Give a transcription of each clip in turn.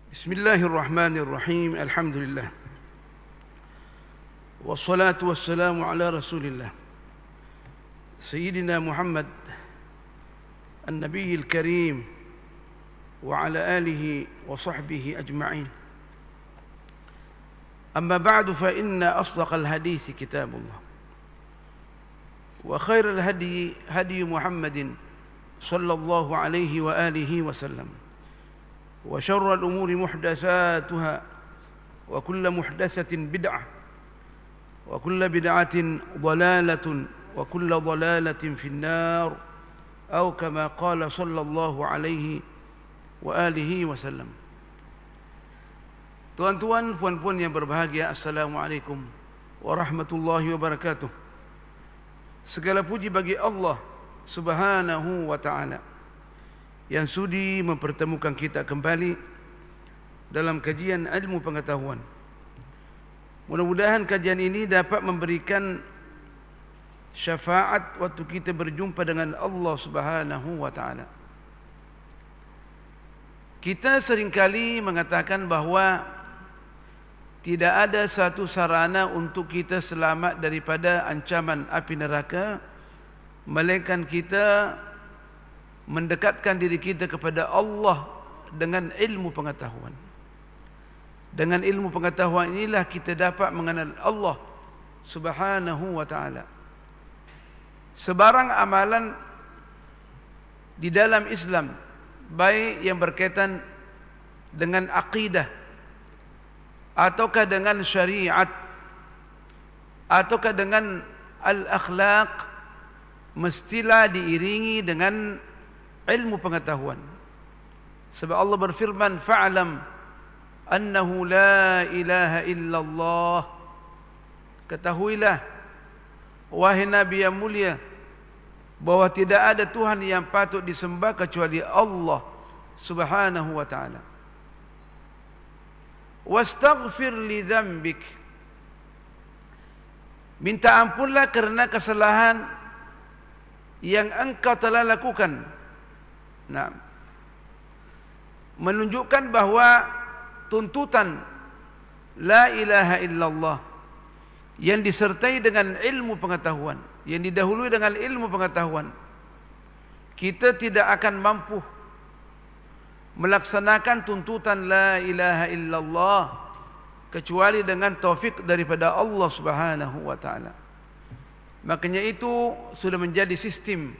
Bismillahirrahmanirrahim. Alhamdulillah. Wassalatu wassalamu ala Rasulillah Sayyidina Muhammad An-Nabiyil Karim wa ala alihi wa sahbihi ajma'in. Amma ba'du fa inna asdaqal hadithi kitabullah wa khairal hadi hadi Muhammadin sallallahu alaihi wa alihi wa sallam. وشر الأمور محدثاتها وكل محدثة بدعة وكل بدعة ضلالة وكل ضلالة في النار أو كما قال صلى الله عليه وآله وسلم. Tuan-tuan, puan-puan yang berbahagia, Assalamualaikum warahmatullahi wabarakatuh. Segala puji bagi Allah Subhanahu wa ta'ala yang sudi mempertemukan kita kembali dalam kajian ilmu pengetahuan. Mudah-mudahan kajian ini dapat memberikan syafaat waktu kita berjumpa dengan Allah Subhanahu wa ta'ala. Kita seringkali mengatakan bahawa tidak ada satu sarana untuk kita selamat daripada ancaman api neraka melainkan kita mendekatkan diri kita kepada Allah dengan ilmu pengetahuan. Dengan ilmu pengetahuan inilah kita dapat mengenal Allah Subhanahu wa ta'ala. Sebarang amalan di dalam Islam, baik yang berkaitan dengan akidah ataukah dengan syariat ataukah dengan al-akhlaq, mestilah diiringi dengan ilmu pengetahuan. Sebab Allah berfirman, fa'lam annahu la ilaha illallah. Ketahuilah wahai Nabi yang mulia bahawa tidak ada Tuhan yang patut disembah kecuali Allah Subhanahu wa ta'ala. Wastaghfir li dzambik. Minta ampunlah kerana kesalahan yang engkau telah lakukan. Nah, menunjukkan bahawa tuntutan la ilaha illallah yang disertai dengan ilmu pengetahuan, yang didahului dengan ilmu pengetahuan, kita tidak akan mampu melaksanakan tuntutan la ilaha illallah kecuali dengan taufik daripada Allah Subhanahu wa ta'ala. Makanya itu sudah menjadi sistem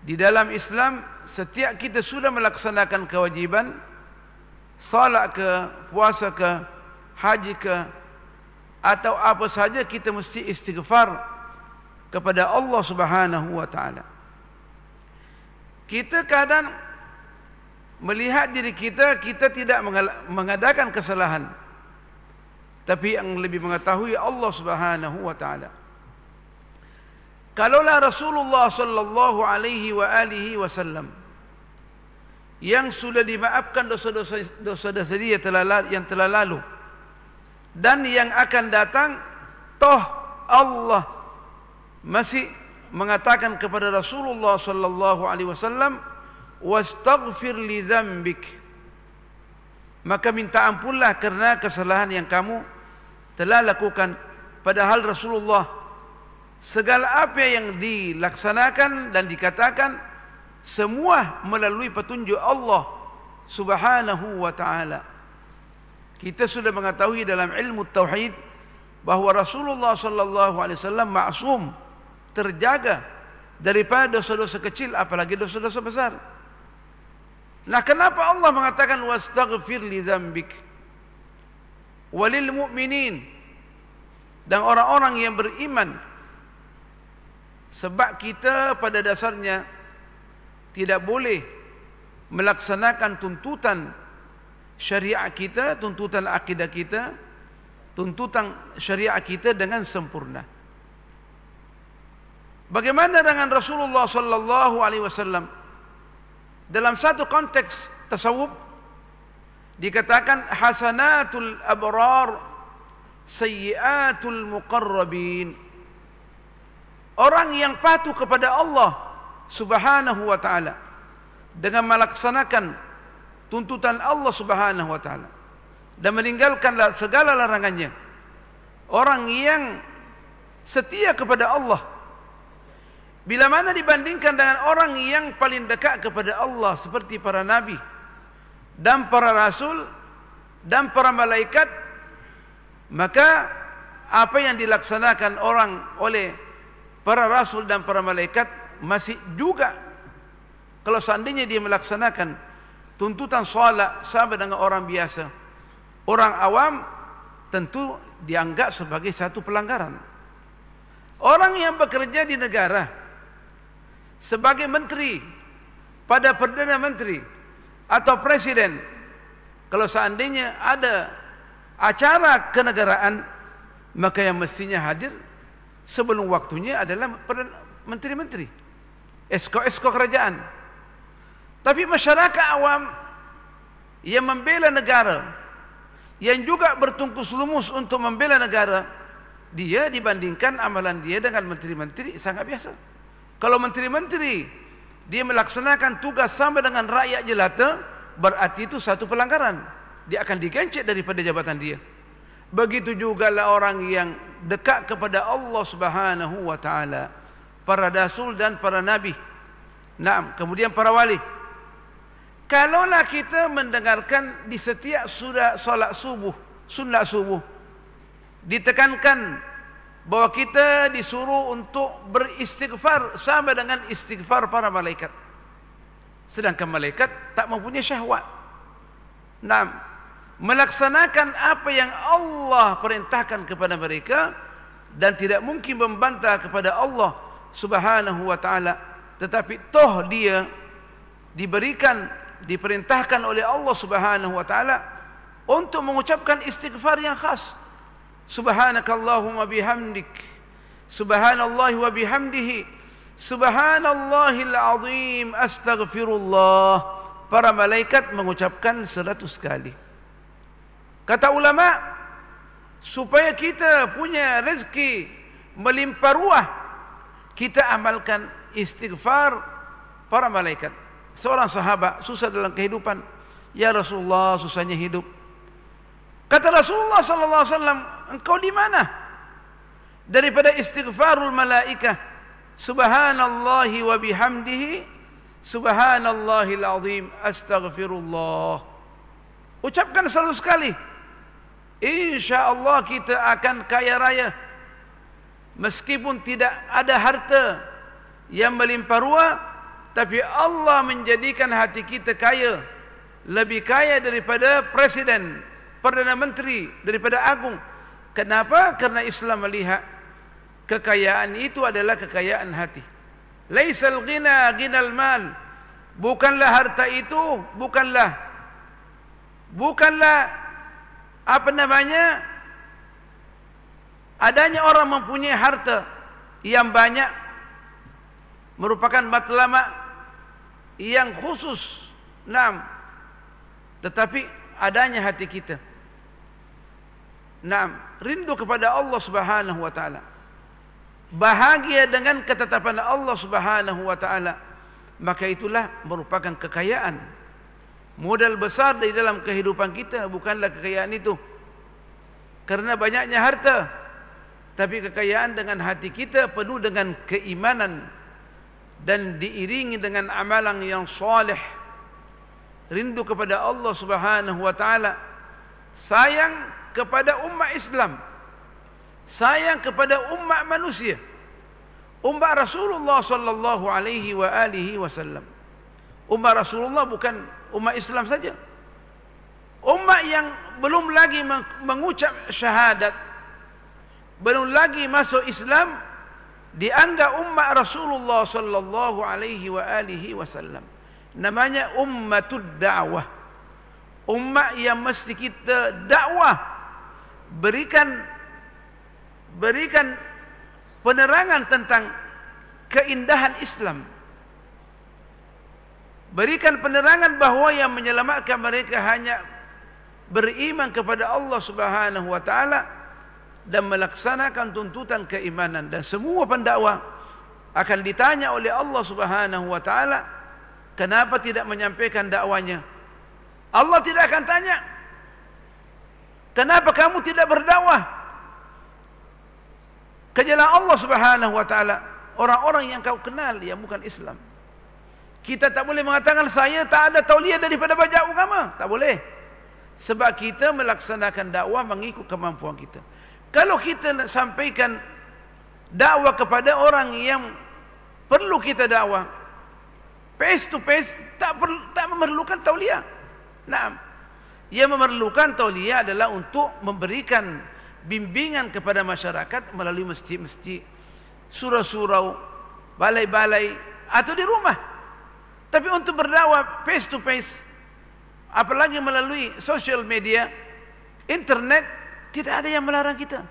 di dalam Islam. Setiap kita sudah melaksanakan kewajiban, salat ke, puasa ke, haji ke, atau apa saja, kita mesti istighfar kepada Allah Subhanahu wa ta'ala. Kita kadang melihat diri kita, kita tidak mengadakan kesalahan, tapi yang lebih mengetahui Allah Subhanahu wa ta'ala. Kalaulah Rasulullah sallallahu alaihi wa alihi wasallam yang sudah dimaafkan dosa-dosa dia yang telah lalu dan yang akan datang, toh Allah masih mengatakan kepada Rasulullah sallallahu alaihi wasallam, wastaghfir li dzambik. Maka minta ampunlah kerana kesalahan yang kamu telah lakukan. Padahal Rasulullah segala apa yang dilaksanakan dan dikatakan semua melalui petunjuk Allah Subhanahu wa ta'ala. Kita sudah mengetahui dalam ilmu tauhid bahawa Rasulullah sallallahu alaihi wasallam maksum, terjaga daripada dosa-dosa kecil apalagi dosa-dosa besar. Nah, kenapa Allah mengatakan wastaghfir li dzambik walil mu'minin, dan orang-orang yang beriman? Sebab kita pada dasarnya tidak boleh melaksanakan tuntutan syariat kita, tuntutan akidah kita, tuntutan syariat kita dengan sempurna. Bagaimana dengan Rasulullah sallallahu alaihi wasallam? Dalam satu konteks tasawuf dikatakan hasanatul abrar sayyiatul muqarrabin. Orang yang patuh kepada Allah Subhanahu wa ta'ala dengan melaksanakan tuntutan Allah Subhanahu wa taala dan meninggalkan segala larangannya. Orang yang setia kepada Allah, bila mana dibandingkan dengan orang yang paling dekat kepada Allah seperti para nabi dan para rasul dan para malaikat, maka apa yang dilaksanakan orang oleh para rasul dan para malaikat masih juga, kalau seandainya dia melaksanakan tuntutan salat sama dengan orang biasa, orang awam, tentu dianggap sebagai satu pelanggaran. Orang yang bekerja di negara sebagai menteri, pada perdana menteri atau presiden, kalau seandainya ada acara kenegaraan, maka yang mestinya hadir sebelum waktunya adalah menteri-menteri, esko-esko kerajaan. Tapi masyarakat awam yang membela negara, yang juga bertungkus lumus untuk membela negara, dia dibandingkan amalan dia dengan menteri-menteri sangat biasa. Kalau menteri-menteri dia melaksanakan tugas sama dengan rakyat jelata, berarti itu satu pelanggaran, dia akan digencet daripada jabatan dia. Begitu juga lah orang yang dekat kepada Allah Subhanahu wa taala, para rasul dan para nabi. Naam, kemudian para wali. Kalaulah kita mendengarkan di setiap solat subuh, sunat subuh, ditekankan bahwa kita disuruh untuk beristighfar sama dengan istighfar para malaikat, sedangkan malaikat tak mempunyai syahwat. Naam, melaksanakan apa yang Allah perintahkan kepada mereka dan tidak mungkin membantah kepada Allah Subhanahu wa taala, tetapi toh dia diperintahkan oleh Allah Subhanahu wa taala untuk mengucapkan istighfar yang khas. Subhanakallahumma bihamdik, subhanallahi wa bihamdihi, subhanallahil azim, astaghfirullah. Para malaikat mengucapkan 100 kali. Kata ulama, supaya kita punya rezeki melimpah ruah, kita amalkan istighfar para malaikat. Seorang sahabat susah dalam kehidupan, ya Rasulullah, susahnya hidup. Kata Rasulullah sallallahu alaihi wasallam, engkau di mana daripada istighfarul malaikah, subhanallahi wa bihamdihi, subhanallahil azim, astaghfirullah. Ucapkan 100 kali, InsyaAllah kita akan kaya raya. Meskipun tidak ada harta yang melimpah ruah, tapi Allah menjadikan hati kita kaya, lebih kaya daripada presiden, perdana menteri, daripada agung. Kenapa? Karena Islam melihat kekayaan itu adalah kekayaan hati. Laisal ghina ghinal mal. Bukanlah harta itu, bukanlah adanya orang mempunyai harta yang banyak merupakan matlamat yang khusus. Naam, tetapi adanya hati kita, naam, rindu kepada Allah Subhanahu wa taala, bahagia dengan ketetapan Allah Subhanahu wa taala, maka itulah merupakan kekayaan. Modal besar di dalam kehidupan kita bukanlah kekayaan itu karena banyaknya harta, tapi kekayaan dengan hati kita penuh dengan keimanan dan diiringi dengan amalan yang soleh, rindu kepada Allah Subhanahu wa taala, sayang kepada umat Islam, sayang kepada umat manusia, umat Rasulullah sallallahu alaihi wa alihi wasallam. Umat Rasulullah bukan umat Islam saja, umat yang belum lagi mengucap syahadat, belum lagi masuk Islam, dianggap umat Rasulullah sallallahu alaihi wa alihi wasallam. Namanya ummatud da'wah, umat yang mesti kita dakwah, berikan penerangan tentang keindahan Islam, berikan penerangan bahawa yang menyelamatkan mereka hanya beriman kepada Allah Subhanahu wa taala dan melaksanakan tuntutan keimanan. Dan semua pendakwah akan ditanya oleh Allah Subhanahu wa taala, kenapa tidak menyampaikan dakwanya? Allah tidak akan tanya, kenapa kamu tidak berdakwah ke jalan Allah Subhanahu wa taala, orang-orang yang kau kenal yang bukan Islam. Kita tak boleh mengatakan saya tak ada tauliah daripada baca agama, tak boleh. Sebab kita melaksanakan dakwah mengikut kemampuan kita. Kalau kita nak sampaikan dakwah kepada orang yang perlu kita dakwah face to face, tak memerlukan tauliah. Naam. Yang memerlukan tauliah adalah untuk memberikan bimbingan kepada masyarakat melalui masjid-masjid, surau-surau, balai-balai atau di rumah. Tapi untuk berdakwah face to face, apalagi melalui social media, internet, tidak ada yang melarang kita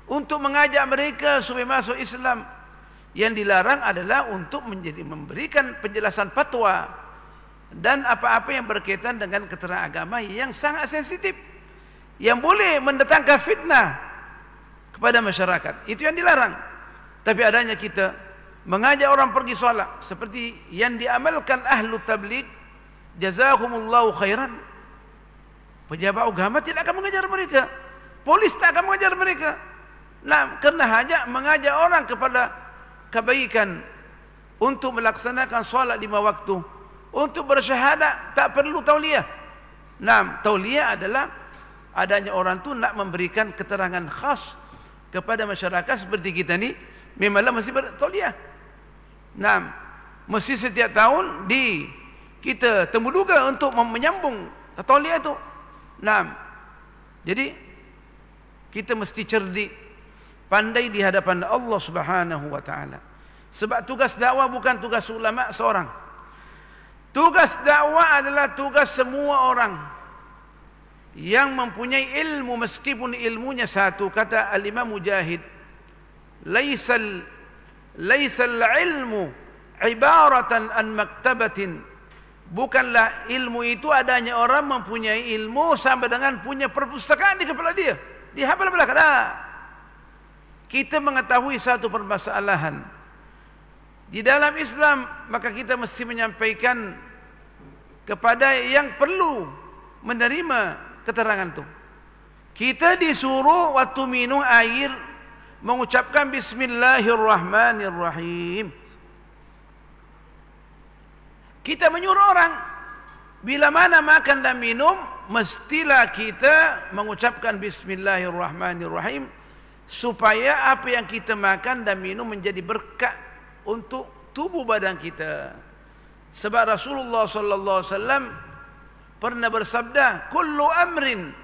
untuk mengajak mereka supaya masuk Islam. Yang dilarang adalah untuk memberikan penjelasan fatwa dan apa-apa yang berkaitan dengan keterangan agama yang sangat sensitif, yang boleh mendatangkan fitnah kepada masyarakat. Itu yang dilarang. Tapi adanya kita mengajak orang pergi solat seperti yang diamalkan ahlu tabligh, jazakumullahu khairan. Pejabat agama tidak akan mengajar mereka, polis tak akan mengajar mereka. Nah, kerana hanya mengajak orang kepada kebaikan, untuk melaksanakan solat 5 waktu, untuk bersyahadat, tak perlu tauliah. Nah, tauliah adalah adanya orang tu nak memberikan keterangan khas kepada masyarakat seperti kita ni, memanglah mesti bertauliah. Nah, mesti setiap tahun kita temuduga untuk menyambung tauliah itu. Nah, jadi kita mesti cerdik, pandai di hadapan Allah Subhanahu wa taala. Sebab tugas dakwah bukan tugas ulama seorang. Tugas dakwah adalah tugas semua orang yang mempunyai ilmu, meskipun ilmunya satu. Kata Al-Imam Mujahid, laisal ilmu ibaratan an maktabatin. Bukanlah ilmu itu adanya orang mempunyai ilmu sampai dengan punya perpustakaan di kepala dia, di hafal belakang. Kita mengetahui satu permasalahan di dalam Islam, maka kita mesti menyampaikan kepada yang perlu menerima keterangan itu. Kita disuruh waktu minum air mengucapkan Bismillahirrahmanirrahim. Kita menyuruh orang bila mana makan dan minum, mestilah kita mengucapkan Bismillahirrahmanirrahim, supaya apa yang kita makan dan minum menjadi berkat untuk tubuh badan kita. Sebab Rasulullah sallallahu alaihi wasallam pernah bersabda, kullu amrin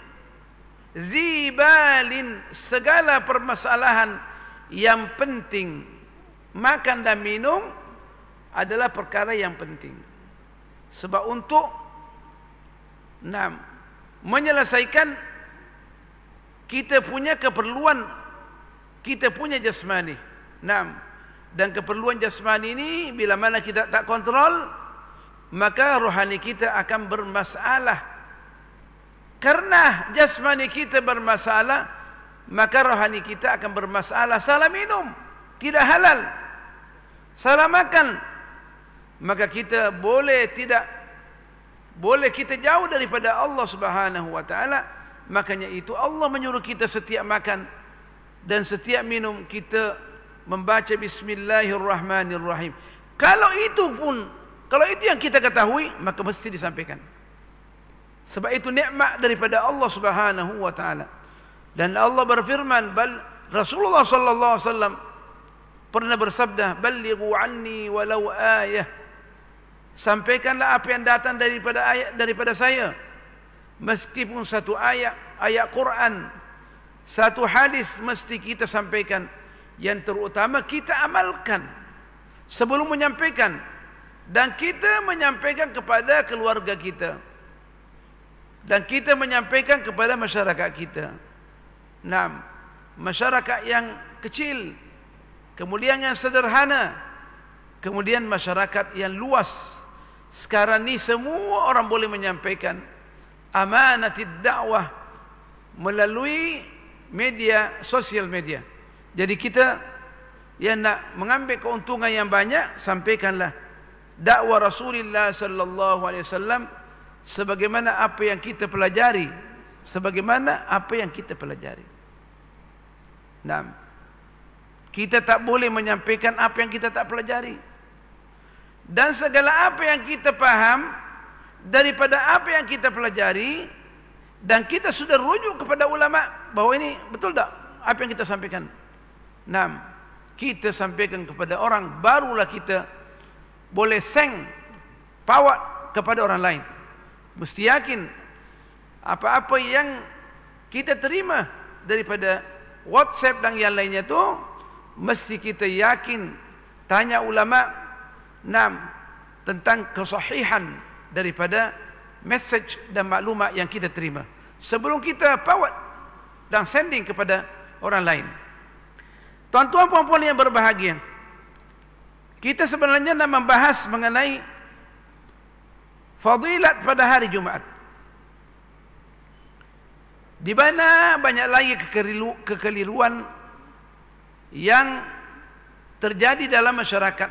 dzibalin, segala permasalahan yang penting, makan dan minum adalah perkara yang penting. Sebab untuk menyelesaikan kita punya keperluan, kita punya jasmani. Dan keperluan jasmani ini bila mana kita tak kontrol, maka rohani kita akan bermasalah. Karena jasmani kita bermasalah, maka rohani kita akan bermasalah. Salah minum, tidak halal. Salah makan, maka kita boleh kita jauh daripada Allah Subhanahu wa taala. Makanya itu Allah menyuruh kita setiap makan dan setiap minum kita membaca Bismillahirrahmanirrahim. Kalau itu yang kita ketahui, maka mesti disampaikan. Sebab itu nikmat daripada Allah Subhanahu wa taala. Dan Allah berfirman, Rasulullah sallallahu alaihi wasallam pernah bersabda, "Ballighu anni walau ayah." Sampaikanlah apa yang datang daripada saya, meskipun satu ayat Quran, satu hadis mesti kita sampaikan. Yang terutama kita amalkan sebelum menyampaikan, dan kita menyampaikan kepada keluarga kita, dan kita menyampaikan kepada masyarakat kita. Masyarakat yang kecil, kemudian yang sederhana, kemudian masyarakat yang luas. Sekarang ni semua orang boleh menyampaikan amanatid dakwah melalui media, sosial media. Jadi kita yang nak mengambil keuntungan yang banyak, sampaikanlah dakwah Rasulullah sallallahu alaihi wasallam sebagaimana apa yang kita pelajari, sebagaimana apa yang kita pelajari. Nah, kita tak boleh menyampaikan apa yang kita tak pelajari. Dan segala apa yang kita faham daripada apa yang kita pelajari, dan kita sudah rujuk kepada ulama bahwa ini betul tak apa yang kita sampaikan. Nah, kita sampaikan kepada orang, barulah kita boleh seng pawat kepada orang lain. Mesti yakin apa-apa yang kita terima daripada WhatsApp dan yang lainnya itu, mesti kita yakin tanya ulama tentang kesahihan daripada message dan maklumat yang kita terima sebelum kita pawat dan sending kepada orang lain. Tuan-tuan puan-puan yang berbahagia, kita sebenarnya nak membahas mengenai fadilat pada hari Jumaat, di mana banyak lagi kekeliruan yang terjadi dalam masyarakat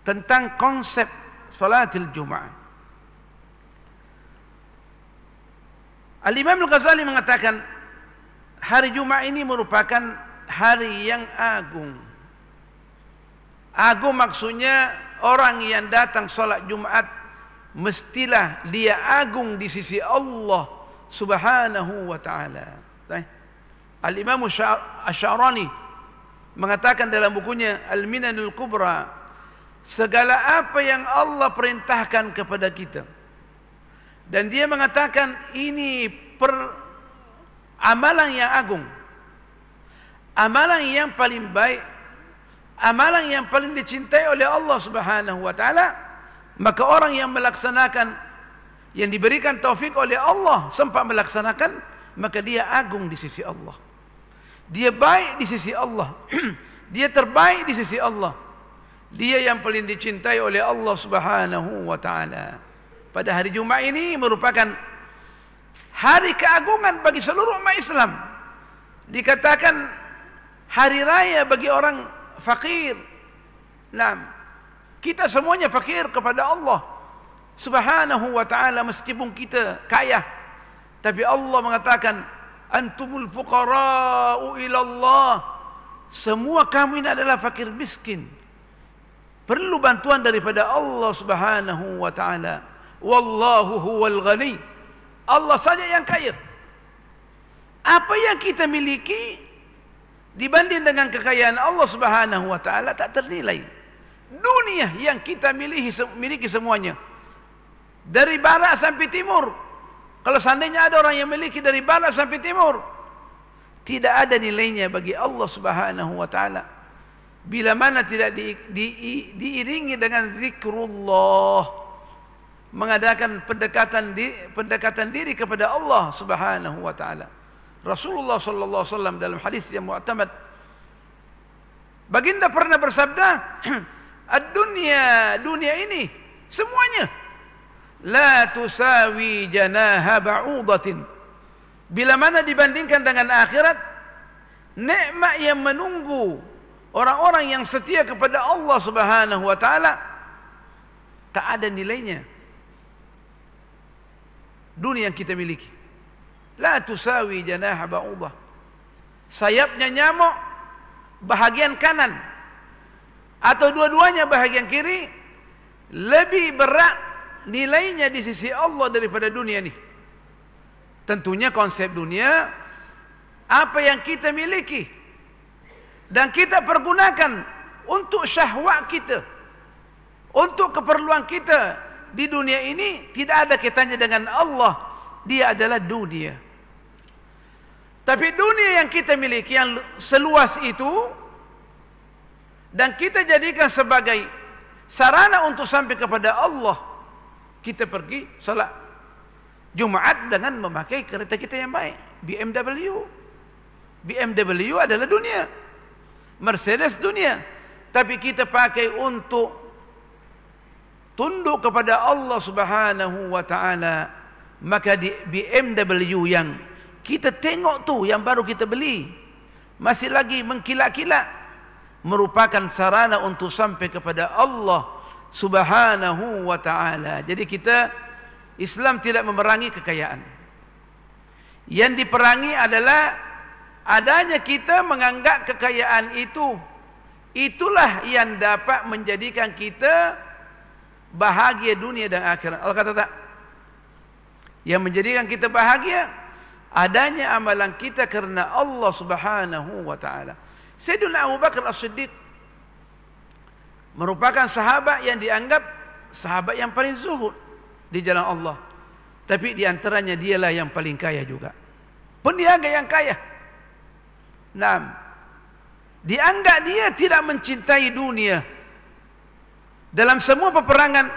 tentang konsep salatul Jumaat. Al-Imam Al-Ghazali mengatakan hari Jumaat ini merupakan hari yang agung. Agung maksudnya orang yang datang salat Jumaat mestilah dia agung di sisi Allah Subhanahu wa ta'ala. Al-Imam Asy-Sya'rani mengatakan dalam bukunya Al-Minanul Kubra, segala apa yang Allah perintahkan kepada kita, dan dia mengatakan ini amalan yang agung, amalan yang paling baik, amalan yang paling dicintai oleh Allah Subhanahu wa ta'ala, maka orang yang melaksanakan, yang diberikan taufik oleh Allah sempat melaksanakan, maka dia agung di sisi Allah, dia baik di sisi Allah, dia terbaik di sisi Allah, dia yang paling dicintai oleh Allah Subhanahu wa ta'ala. Pada hari Jumaat ini merupakan hari keagungan bagi seluruh umat Islam. Dikatakan hari raya bagi orang fakir. Nah, kita semuanya fakir kepada Allah Subhanahu wa ta'ala, meskipun kita kaya, tapi Allah mengatakan antumul fuqara'u ilallah, semua kamu ini adalah fakir miskin, perlu bantuan daripada Allah Subhanahu wa ta'ala. Wallahu huwal ghani, Allah saja yang kaya. Apa yang kita miliki dibanding dengan kekayaan Allah Subhanahu wa ta'ala tak ternilai. Dunia yang kita miliki semuanya, dari barat sampai timur, kalau seandainya ada orang yang memiliki dari barat sampai timur, tidak ada nilainya bagi Allah Subhanahu wa ta'ala bila mana tidak diiringi dengan zikrullah, mengadakan pendekatan diri kepada Allah Subhanahu wa ta'ala. Rasulullah sallallahu alaihi wasallam dalam hadis yang mu'tamad, baginda pernah bersabda, ad-dunya, dunia ini semuanya la tusawi janaha ba'udatin, bila mana dibandingkan dengan akhirat, nikmat yang menunggu orang-orang yang setia kepada Allah Subhanahu wa ta'ala tak ada nilainya. Dunia yang kita miliki la tusawi janaha ba'udah, sayapnya nyamuk bahagian kanan atau dua-duanya bahagian kiri lebih berat nilainya di sisi Allah daripada dunia ini. Tentunya konsep dunia, apa yang kita miliki dan kita pergunakan untuk syahwat kita, untuk keperluan kita di dunia ini, tidak ada kaitannya dengan Allah. Dia adalah dunia. Tapi dunia yang kita miliki yang seluas itu, dan kita jadikan sebagai sarana untuk sampai kepada Allah, kita pergi salat Jumaat dengan memakai kereta kita yang baik, BMW. BMW adalah dunia, Mercedes dunia, tapi kita pakai untuk tunduk kepada Allah Subhanahu wa ta'ala. Maka di BMW yang kita tengok tu, yang baru kita beli, masih lagi mengkilat-kilat, merupakan sarana untuk sampai kepada Allah Subhanahu wa ta'ala. Jadi kita Islam tidak memerangi kekayaan. Yang diperangi adalah adanya kita menganggap kekayaan itulah yang dapat menjadikan kita bahagia dunia dan akhirat. Allah kata tak? Yang menjadikan kita bahagia adanya amalan kita karena Allah Subhanahu wa taala. Sayyidina Abu Bakar As-Siddiq merupakan sahabat yang dianggap sahabat yang paling zuhud di jalan Allah. Tapi di antaranya dialah yang paling kaya juga. Peniaga yang kaya. Naam. Dianggap dia tidak mencintai dunia. Dalam semua peperangan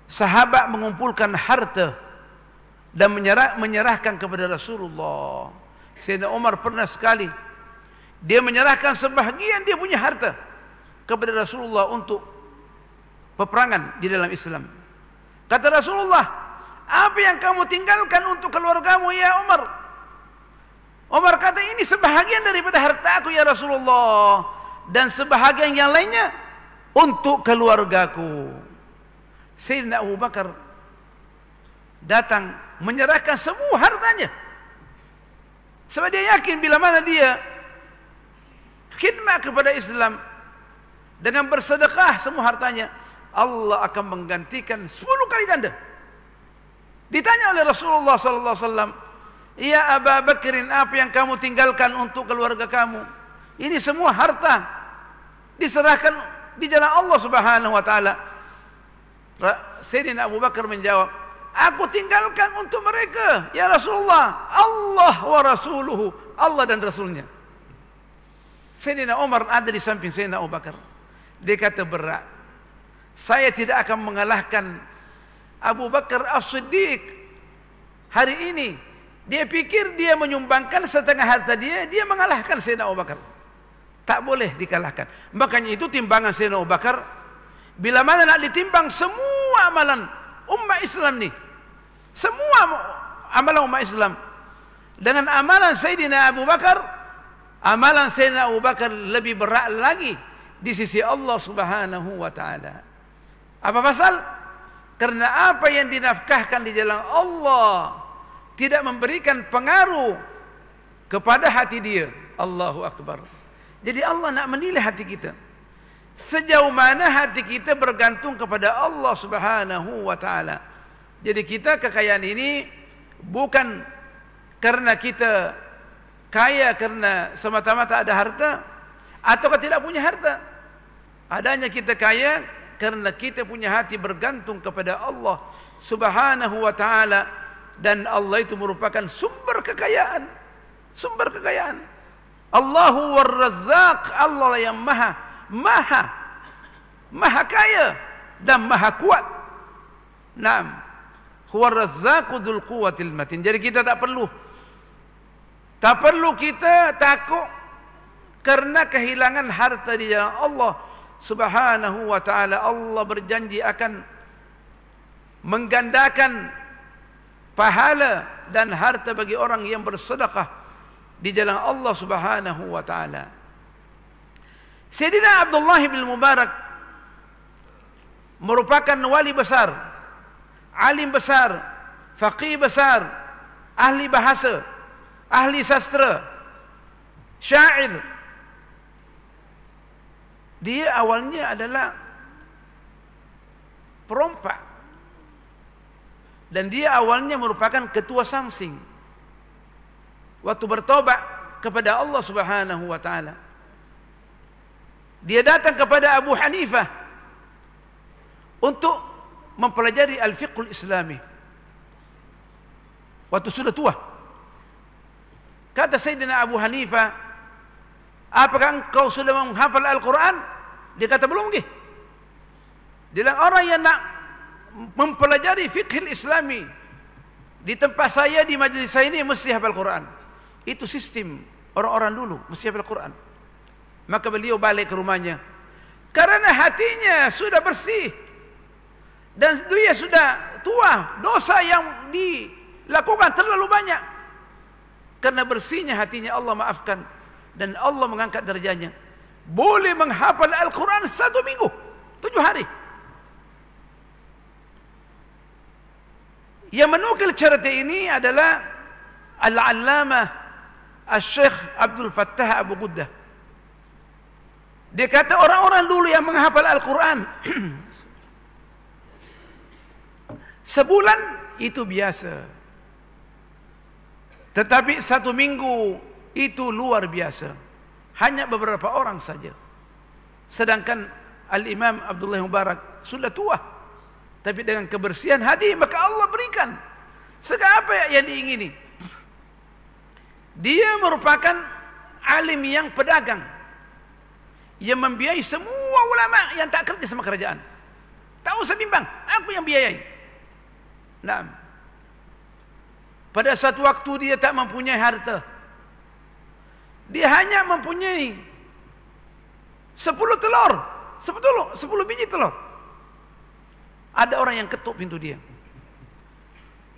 sahabat mengumpulkan harta dan menyerahkan kepada Rasulullah. Sayyidina Umar pernah sekali dia menyerahkan sebahagian dia punya harta kepada Rasulullah untuk peperangan di dalam Islam. Kata Rasulullah, apa yang kamu tinggalkan untuk keluargamu ya Umar? Umar kata, ini sebahagian daripada hartaku ya Rasulullah, dan sebahagian yang lainnya untuk keluargaku. Sayyidina Abu Bakar datang menyerahkan semua hartanya, sebab dia yakin bila mana dia khidmat kepada Islam dengan bersedekah semua hartanya, Allah akan menggantikan 10 kali ganda. Ditanya oleh Rasulullah sallallahu alaihi wasallam, "Ya Abu Bakrin, apa yang kamu tinggalkan untuk keluarga kamu?" Ini semua harta diserahkan di jalan Allah Subhanahu wa taala. Sayyidina Abu Bakar menjawab, "Aku tinggalkan untuk mereka ya Rasulullah, Allah wa rasuluhu, Allah dan Rasulnya." Sayyidina Umar ada di samping Sayyidina Abu Bakar. Dia kata, berat, saya tidak akan mengalahkan Abu Bakar As-Siddiq hari ini. Dia pikir dia menyumbangkan setengah harta dia mengalahkan Sayyidina Abu Bakar. Tak boleh dikalahkan. Makanya itu timbangan Sayyidina Abu Bakar, bila mana nak ditimbang semua amalan umat Islam ni, semua amalan umat Islam dengan amalan Sayyidina Abu Bakar, amalan Sayyidina Abu Bakar lebih berat lagi di sisi Allah Subhanahu wa taala. Apa pasal? Karena apa yang dinafkahkan di jalan Allah tidak memberikan pengaruh kepada hati dia. Allahu Akbar. Jadi Allah nak menilai hati kita. Sejauh mana hati kita bergantung kepada Allah Subhanahu wa taala. Jadi kita kekayaan ini bukan karena kita kaya karena semata-mata ada harta, atau tidak punya harta. Adanya kita kaya karena kita punya hati bergantung kepada Allah Subhanahu wa taala, dan Allah itu merupakan sumber kekayaan. Sumber kekayaan. Allahu war-Razzaq, Allah yang maha kaya dan maha kuat. Naam. Huwar-Razzaqu dzul quwwatil matin. Jadi kita tak perlu kita takut karena kehilangan harta di jalan Allah Subhanahu wa taala. Allah berjanji akan menggandakan pahala dan harta bagi orang yang bersedekah di jalan Allah Subhanahu wa taala. Sayyidina Abdullah bin Mubarak merupakan wali besar, alim besar, faqih besar, ahli bahasa, ahli sastra, syair. Dia awalnya adalah perompak, dan dia awalnya merupakan ketua Samsing. Waktu bertobat kepada Allah Subhanahu wa taala, dia datang kepada Abu Hanifah untuk mempelajari al-fiqhul islami. Waktu sudah tua, kata Sayyidina Abu Hanifah, apakah engkau sudah menghafal Al-Quran? Dia kata, belum lagi. Dia bilang, orang yang nak mempelajari fiqhul islami di tempat saya, di majlis saya ini, mesti hafal Quran. Itu sistem orang-orang dulu, mesti hafal Quran. Maka beliau balik ke rumahnya, karena hatinya sudah bersih dan dia sudah tua, dosa yang dilakukan terlalu banyak. Karena bersihnya hatinya, Allah maafkan dan Allah mengangkat derajatnya. Boleh menghafal Al-Quran 1 minggu, 7 hari. Yang menukil cerita ini adalah Al-Allamah Al-Syekh Abdul Fattah Abu Quddah. Dia kata orang-orang dulu yang menghafal Al-Quran sebulan itu biasa, tetapi 1 minggu itu luar biasa. Hanya beberapa orang saja. Sedangkan Al-Imam Abdullah Mubarak sudah tua, tapi dengan kebersihan hati maka Allah berikan segala apa yang diingini. Dia merupakan alim yang pedagang, yang membiayai semua ulama yang tak kerja sama kerajaan. Tak usah bimbang, aku yang biayai. Nah, pada suatu waktu dia tak mempunyai harta. Dia hanya mempunyai 10 telur, 10 biji telur. Ada orang yang ketuk pintu dia.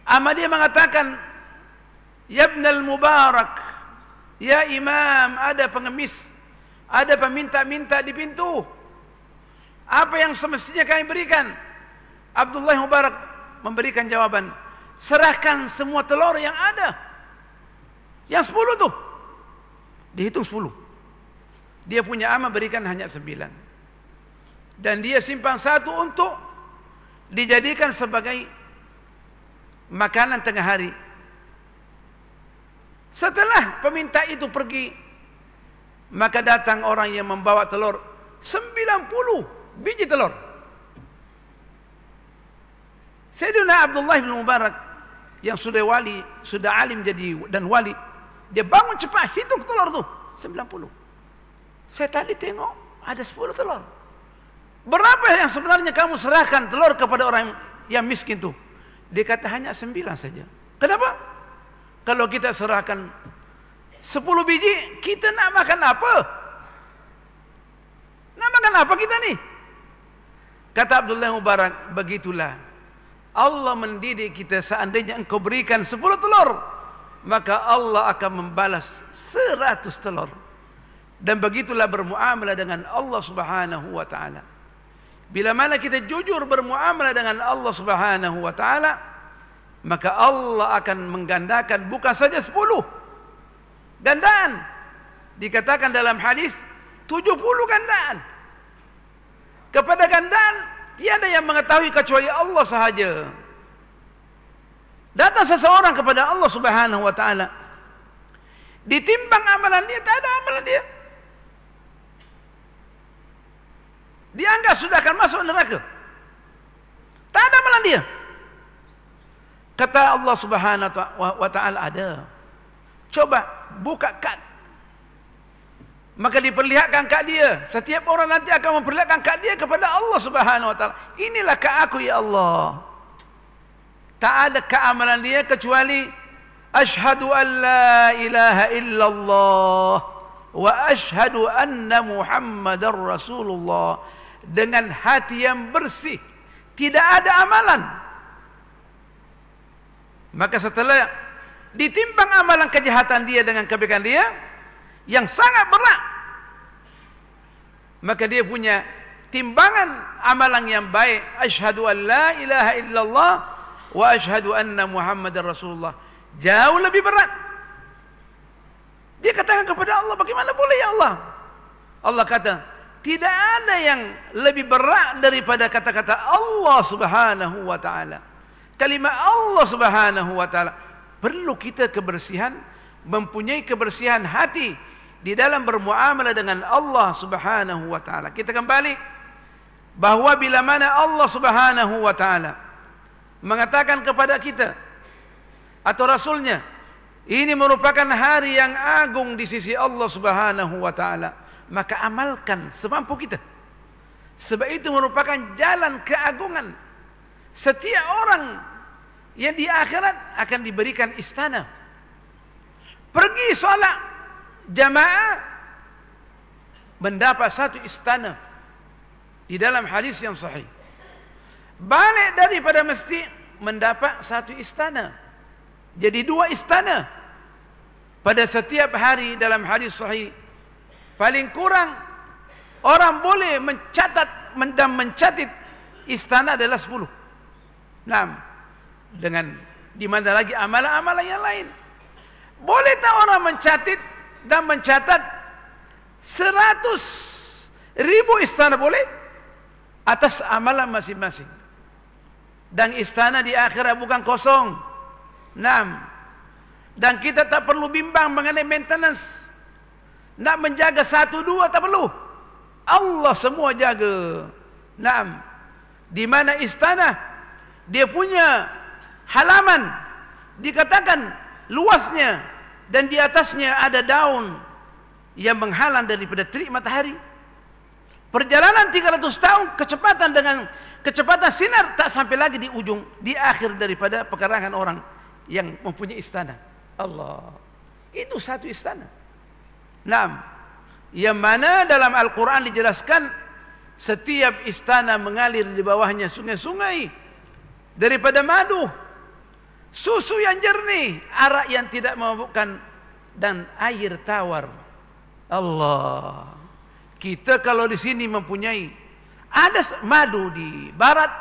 Ama dia mengatakan, "Ya Ibnal Mubarak, ya Imam, ada pengemis, ada peminta-minta di pintu. Apa yang semestinya kami berikan?" Abdullah Mubarak memberikan jawaban, "Serahkan semua telur yang ada." Yang 10 tuh dihitung 10. Dia punya ama berikan hanya 9. Dan dia simpan 1 untuk dijadikan sebagai makanan tengah hari. Setelah peminta itu pergi, maka datang orang yang membawa telur 90 biji telur. Sayyidina Abdullah bin Mubarak yang sudah wali, sudah alim jadi dan wali, dia bangun cepat hitung telur tuh 90. Saya tadi tengok ada 10 telur. Berapa yang sebenarnya kamu serahkan telur kepada orang yang miskin tuh? Dia kata hanya 9 saja. Kenapa? Kalau kita serahkan 10 biji, kita nak makan apa? Nak makan apa kita nih? Kata Abdullah Mubarak, begitulah Allah mendidik kita. Seandainya engkau berikan 10 telur, maka Allah akan membalas 100 telur. Dan begitulah bermuamalah dengan Allah Subhanahu wa ta'ala. Bila mana kita jujur bermuamalah dengan Allah Subhanahu wa ta'ala, maka Allah akan menggandakan bukan saja 10 gandaan. Dikatakan dalam hadis 70 gandaan. Kepada gandaan tiada yang mengetahui kecuali Allah sahaja. Datang seseorang kepada Allah Subhanahu wa ta'ala, ditimbang amalan dia, tak ada amalan dia. Dianggap sudah akan masuk neraka. Tak ada amalan dia. Kata Allah Subhanahu wa ta'ala, ada. Coba buka kad. Maka diperlihatkan kad dia. Setiap orang nanti akan memperlihatkan kad dia kepada Allah Subhanahu wa ta'ala. Inilah kad aku ya Allah. Tak ada keamalan dia kecuali asyhadu an la ilaha illallah wa asyhadu anna Muhammadar Rasulullah. Dengan hati yang bersih, tidak ada amalan. Maka setelah ditimbang amalan kejahatan dia dengan kebaikan dia yang sangat berat, maka dia punya timbangan amalan yang baik, asyhadu an la ilaha illallah wa asyhadu anna Muhammadar Rasulullah, jauh lebih berat. Dia katakan kepada Allah, bagaimana boleh ya Allah? Allah kata, tidak ada yang lebih berat daripada kata-kata Allah Subhanahu wa ta'ala. Kalimat Allah Subhanahu wa ta'ala. Perlu kita kebersihan, mempunyai kebersihan hati di dalam bermuamalah dengan Allah Subhanahu wa ta'ala. Kita kembali bahawa bila mana Allah Subhanahu wa ta'ala mengatakan kepada kita atau Rasulnya, ini merupakan hari yang agung di sisi Allah Subhanahu wa ta'ala, maka amalkan semampu kita. Sebab itu merupakan jalan keagungan. Setiap orang yang di akhirat akan diberikan istana. Pergi solat jamaah, mendapat 1 istana di dalam hadis yang sahih. Balik daripada masjid, mendapat 1 istana. Jadi 2 istana pada setiap hari. Dalam hadis sahih, paling kurang orang boleh mencatat dan mencatat istana adalah 10. Nah, dengan di mana lagi amalan-amalan yang lain. Boleh tak orang mencatat 100.000 istana, boleh, atas amalan masing-masing. Dan istana di akhirat bukan kosong. 6. Dan kita tak perlu bimbang mengenai maintenance. Nak menjaga 1, 2 tak perlu. Allah semua jaga. 6. Di mana istana dia punya halaman dikatakan luasnya dan di atasnya ada daun yang menghalang daripada terik matahari. Perjalanan 300 tahun kecepatan dengan kecepatan sinar tak sampai lagi di ujung, di akhir daripada pekarangan orang yang mempunyai istana. Allah, itu satu istana. 6. Yang mana dalam Al-Quran dijelaskan setiap istana mengalir di bawahnya sungai-sungai daripada madu, susu yang jernih, arak yang tidak memabukkan, dan air tawar. Allah, kita kalau di sini mempunyai, ada madu di barat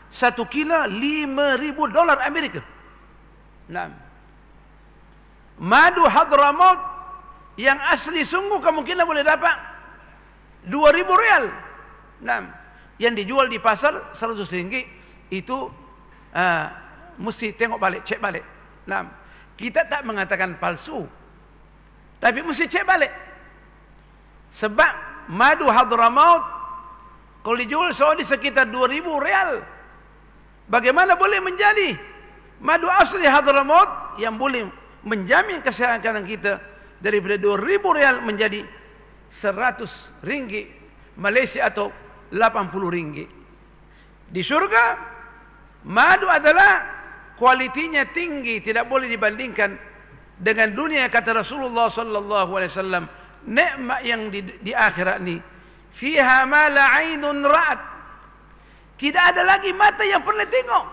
1 kilo $5.000 Amerika. 6. Madu Hadramaut yang asli sungguh kemungkinan boleh dapat $2.000. 6. Yang dijual di pasar RM100, itu mesti tengok balik, cek balik. 6. Kita tak mengatakan palsu, tapi mesti cek balik. Sebab madu Hadramaut kalau dijual Saudi sekitar $2.000, bagaimana boleh menjadi madu asli Hadramaut yang boleh menjamin kesehatan kita daripada $2.000 menjadi RM100 Malaysia atau RM80. Di surga madu adalah kualitinya tinggi, tidak boleh dibandingkan dengan dunia. Kata Rasulullah sallallahu alaihi wasallam, nikmat yang di akhirat ni, fiha ma la 'ainun ra'at, tidak ada lagi mata yang pernah tengok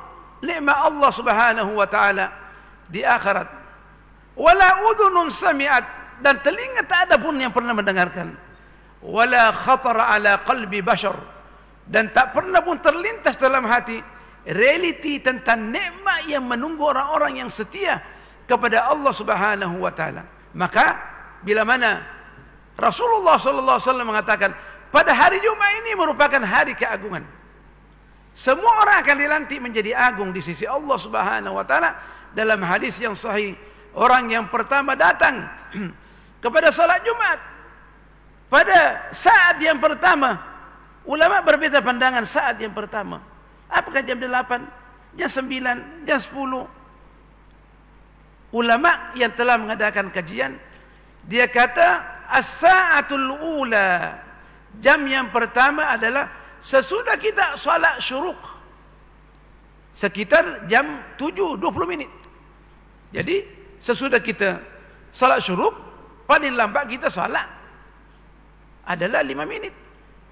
nikmat Allah Subhanahu wa taala di akhirat. Wala udhunun sami'at, dan telinga tak ada pun yang pernah mendengarkan. Wala khatara ala qalbi bashar, dan tak pernah pun terlintas dalam hati realiti tentang nikmat yang menunggu orang-orang yang setia kepada Allah Subhanahu wa taala. Maka bila mana Rasulullah sallallahu alaihi wasallam mengatakan pada hari Jumat ini merupakan hari keagungan, semua orang akan dilantik menjadi agung di sisi Allah Subhanahu wa taala. Dalam hadis yang sahih, orang yang pertama datang kepada salat Jumat pada saat yang pertama, ulama berbeza pandangan saat yang pertama. Apakah jam 8, jam 9, jam 10? Ulama yang telah mengadakan kajian, dia kata as-sa'atul ula, jam yang pertama adalah sesudah kita salat syuruk, sekitar jam 7:20. Jadi sesudah kita salat syuruk, paling lambat kita salat adalah 5 minit.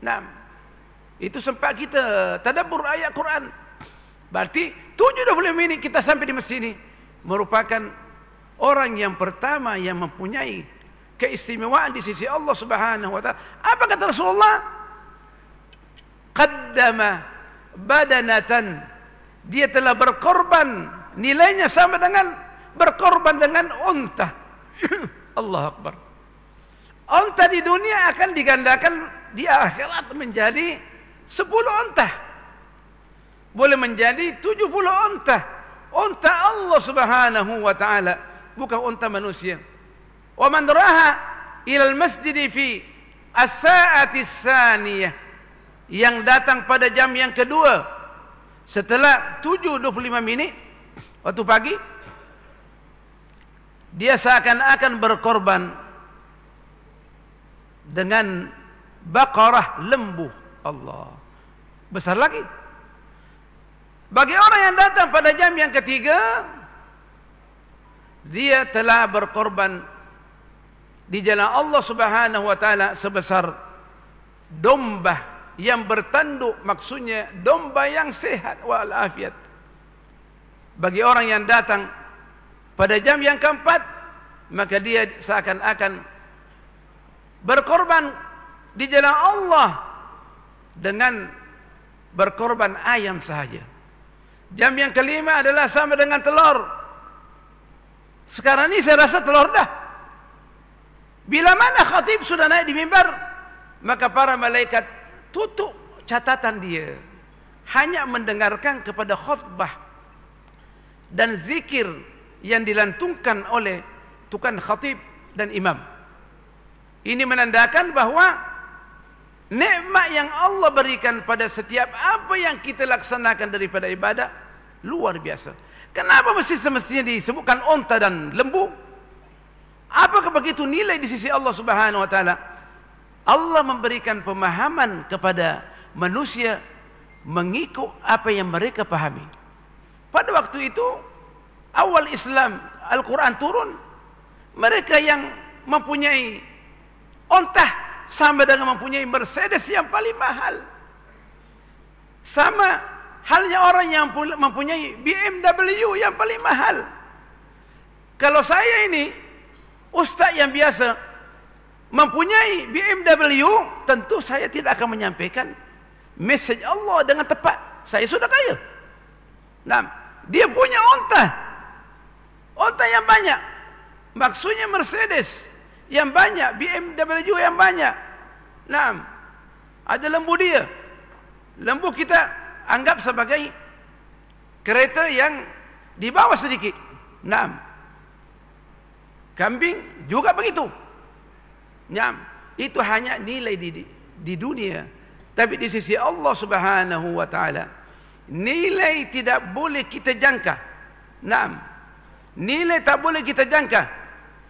Nah, itu sempat kita tadabbur ayat Quran. Berarti 7:20 minit kita sampai di masjid ini, merupakan orang yang pertama yang mempunyai keistimewaan di sisi Allah Subhanahu wa taala. Apa kata Rasulullah? Qaddama badanatan, dia telah berkorban, nilainya sama dengan berkorban dengan unta. Allah Akbar. Unta di dunia akan digandakan di akhirat menjadi 10 unta, boleh menjadi 70 unta. Unta Allah Subhanahu wa taala, bukan unta manusia. Wa man raha ila al-masjid fi as-sa'ati ats-tsaniyah, yang datang pada jam yang kedua setelah 7:25 minit waktu pagi, dia seakan-akan berkorban dengan baqarah, lembu. Allah, besar lagi. Bagi orang yang datang pada jam yang ketiga, dia telah berkorban di jalan Allah Subhanahu wa taala sebesar domba yang bertanduk, maksudnya domba yang sehat walafiat. Bagi orang yang datang pada jam yang keempat, maka dia seakan-akan berkorban di jalan Allah dengan berkorban ayam sahaja. Jam yang kelima adalah sama dengan telur. Sekarang ini saya rasa telur dah. Bila mana khatib sudah naik di mimbar, maka para malaikat tutup catatan dia, hanya mendengarkan kepada khutbah dan zikir yang dilantungkan oleh tukang khatib dan imam. Ini menandakan bahwa nikmat yang Allah berikan pada setiap apa yang kita laksanakan daripada ibadah luar biasa. Kenapa mesti semestinya disebutkan onta dan lembu? Apakah begitu nilai di sisi Allah Subhanahu wa taala? Allah memberikan pemahaman kepada manusia mengikut apa yang mereka pahami. Pada waktu itu awal Islam, Al-Quran turun, mereka yang mempunyai ontah sama dengan mempunyai Mercedes yang paling mahal. Sama halnya orang yang mempunyai BMW yang paling mahal. Kalau saya ini ustaz yang biasa mempunyai BMW, tentu saya tidak akan menyampaikan mesej Allah dengan tepat. Saya sudah kaya. Nah, dia punya onta yang banyak, maksudnya Mercedes yang banyak, BMW yang banyak. Nah, ada lembu dia. Lembu kita anggap sebagai kereta yang di bawah sedikit. Nah, kambing juga begitu. Nah, itu hanya nilai di dunia. Tapi di sisi Allah Subhanahu wa taala, nilai tidak boleh kita jangka. Nah, nilai tak boleh kita jangka.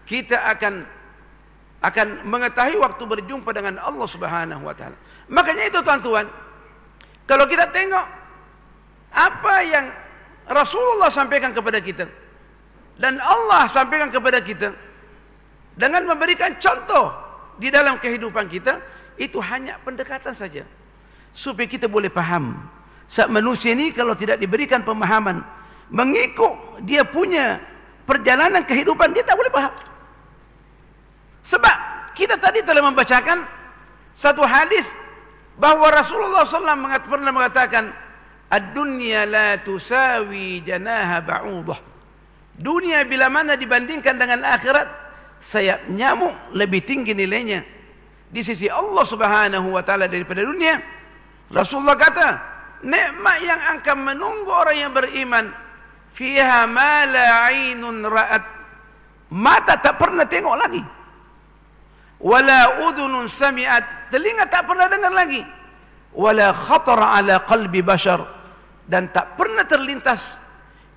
Kita akan mengetahui waktu berjumpa dengan Allah Subhanahu wa taala. Makanya itu tuan-tuan, kalau kita tengok apa yang Rasulullah sampaikan kepada kita dan Allah sampaikan kepada kita dengan memberikan contoh di dalam kehidupan kita, itu hanya pendekatan saja supaya kita boleh paham. Sebab manusia ini kalau tidak diberikan pemahaman mengikut dia punya perjalanan kehidupan, dia tak boleh paham. Sebab kita tadi telah membacakan satu hadis bahawa Rasulullah SAW pernah mengatakan, ad-dunya la tusawi janaha ba'udah. Dunia bila mana dibandingkan dengan akhirat, sayap nyamuk lebih tinggi nilainya di sisi Allah Subhanahu wa taala daripada dunia. Rasulullah kata, nikmat yang akan menunggu orang yang beriman, fiha ma la 'ainun ra'at, mata tak pernah tengok lagi, wala udhunun sami'at, telinga tak pernah dengar lagi, wala khatara ala qalbi bashar, dan tak pernah terlintas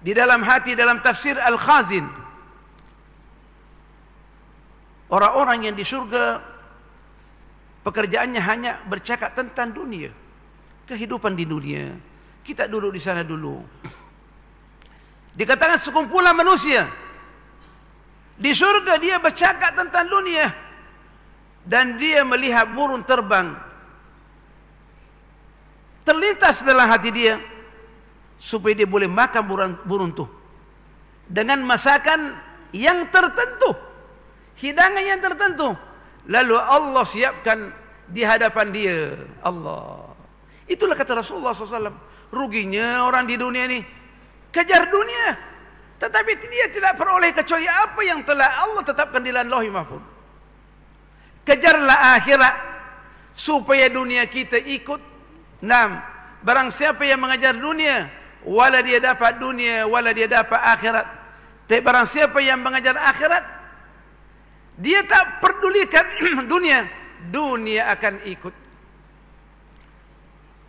di dalam hati. Dalam tafsir Al-Khazin, orang-orang yang di surga pekerjaannya hanya bercakap tentang dunia, kehidupan di dunia. Kita duduk di sana dulu. Dikatakan sekumpulan manusia di surga, dia bercakap tentang dunia dan dia melihat burung terbang terlintas dalam hati dia supaya dia boleh makan burung itu dengan masakan yang tertentu, hidangan yang tertentu. Lalu Allah siapkan di hadapan dia. Allah. Itulah kata Rasulullah SAW. Ruginya orang di dunia ini kejar dunia, tetapi dia tidak peroleh kecuali apa yang telah Allah tetapkan di dalam Lauhul Mahfuz. Kejarlah akhirat supaya dunia kita ikut. Nah, barang siapa yang mengejar dunia, wala dia dapat dunia, wala dia dapat akhirat. Tapi barang siapa yang mengejar akhirat, dia tak pedulikan dunia, dunia akan ikut.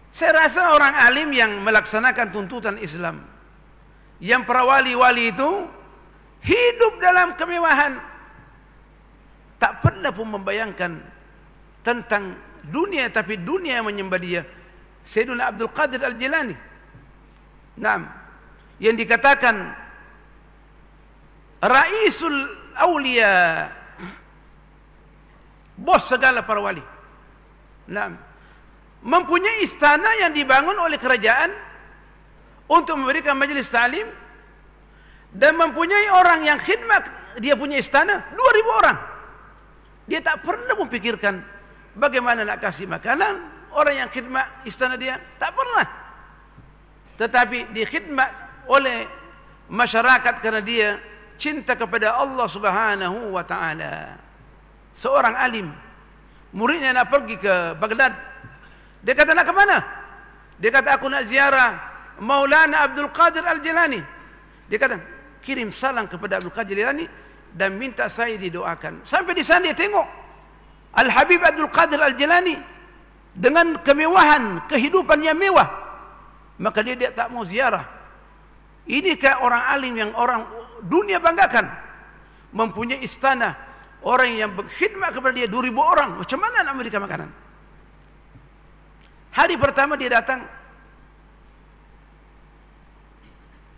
Saya rasa orang alim yang melaksanakan tuntutan Islam, yang para wali-wali itu hidup dalam kemewahan, tak pernah pun membayangkan tentang dunia, tapi dunia yang menyembah dia. Sayyidina Abdul Qadir Al-Jilani, nah, yang dikatakan Raisul Aulia, bos segala para wali, nah, mempunyai istana yang dibangun oleh kerajaan untuk memberikan majlis ta'lim, dan mempunyai orang yang khidmat, dia punya istana 2.000 orang. Dia tak pernah memikirkan bagaimana nak kasih makanan orang yang khidmat istana dia, tak pernah. tetapi dikhidmat oleh masyarakat karena dia cinta kepada Allah Subhanahu wa taala. Seorang alim, muridnya nak pergi ke Baghdad. Dia kata, nak ke mana? Dia kata, aku nak ziarah Maulana Abdul Qadir Al-Jilani. Dia kata, kirim salam kepada Abdul Qadir Al-Jilani dan minta saya didoakan. Sampai di sana dia tengok Al-Habib Abdul Qadir Al-Jilani dengan kemewahan, kehidupan yang mewah. Maka dia tak mau ziarah. Inikah orang alim yang orang dunia banggakan, mempunyai istana, orang yang berkhidmat kepada dia 2.000 orang. Macam mana nak memberikan makanan? Hari pertama dia datang,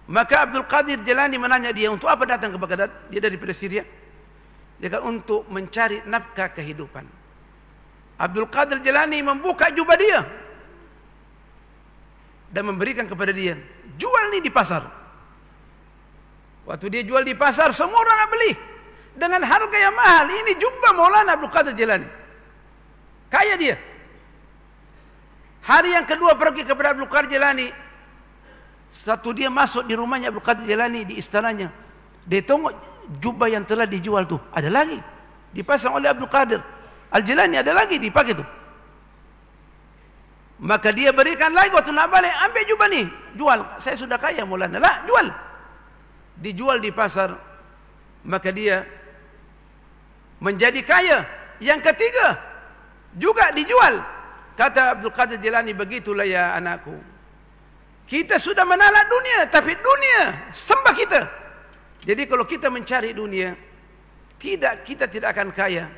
maka Abdul Qadir Jilani menanya dia, untuk apa datang ke Baghdad? Dia daripada Syria. Dia kata, untuk mencari nafkah kehidupan. Abdul Qadir Jilani membuka jubah dia dan memberikan kepada dia. Jual ni di pasar. Waktu dia jual di pasar, semua orang nak beli dengan harga yang mahal. Ini jubah Maulana Abdul Qadir Jilani. Kaya dia. Hari yang kedua pergi kepada Abdul Qadir Jilani. Satu dia masuk di rumahnya Abdul Qadir Jilani, di istananya. Dia tengok jubah yang telah dijual tu, ada lagi dipasang oleh Abdul Qadir Al-Jilani, ada lagi dipakai tu. Maka dia berikan lagi, waktu nak balik, ambil jubah ni, jual. Saya sudah kaya Maulana. Lah, jual. Dijual di pasar. Maka dia menjadi kaya. Yang ketiga juga dijual. Kata Abdul Qadir Jilani, begitulah ya anakku, kita sudah menalak dunia, tapi dunia sembah kita. Jadi kalau kita mencari dunia, kita tidak akan kaya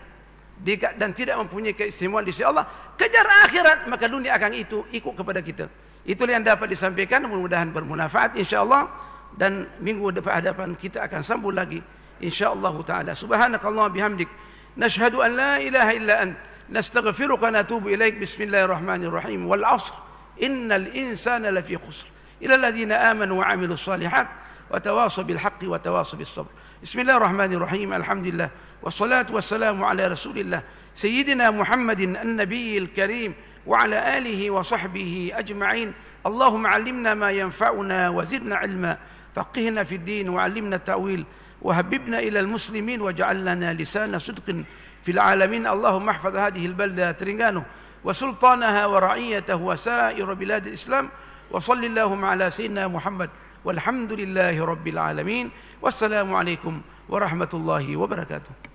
dan tidak mempunyai keistimewaan di sisi Allah. Kejar akhirat, maka dunia akan ikut kepada kita. Itulah yang dapat disampaikan, mudah-mudahan bermanfaat insyaallah, dan minggu depan kita akan sambung lagi insyaallah taala. Subhanakallah bihamdik, nashhadu an la ilaha illa ant, nastaghfiruka wa natubu ilaik. Bismillahirrahmanirrahim. Wal 'ashr innal insana lafi khusr illa alladhina amanu wa 'amilus shalihat wa tawasaw bil haqqi wa tawasaw bis sabr. Bismillahirrahmanirrahim. Alhamdulillah wassalatu wassalamu ala rasulillah sayyidina Muhammadin an-nabiyil karim wa ala alihi wa sahbihi ajma'in. Allahumma 'allimna ma yanfa'una wa zidna 'ilma, faqihna fid din wa 'allimna ta'wil wa habibna ila al-muslimin wa ja'alna lisana sidqin fil 'alamin. Allahumma ihfaz hadhihi al-balda Terengganu wa sultanaha wa ra'iyatahu wa sa'ir bilad al-islam wa sallallahu ala sayyidina Muhammad walhamdulillahi rabbil alamin. Wassalamu alaikum warahmatullahi wabarakatuh.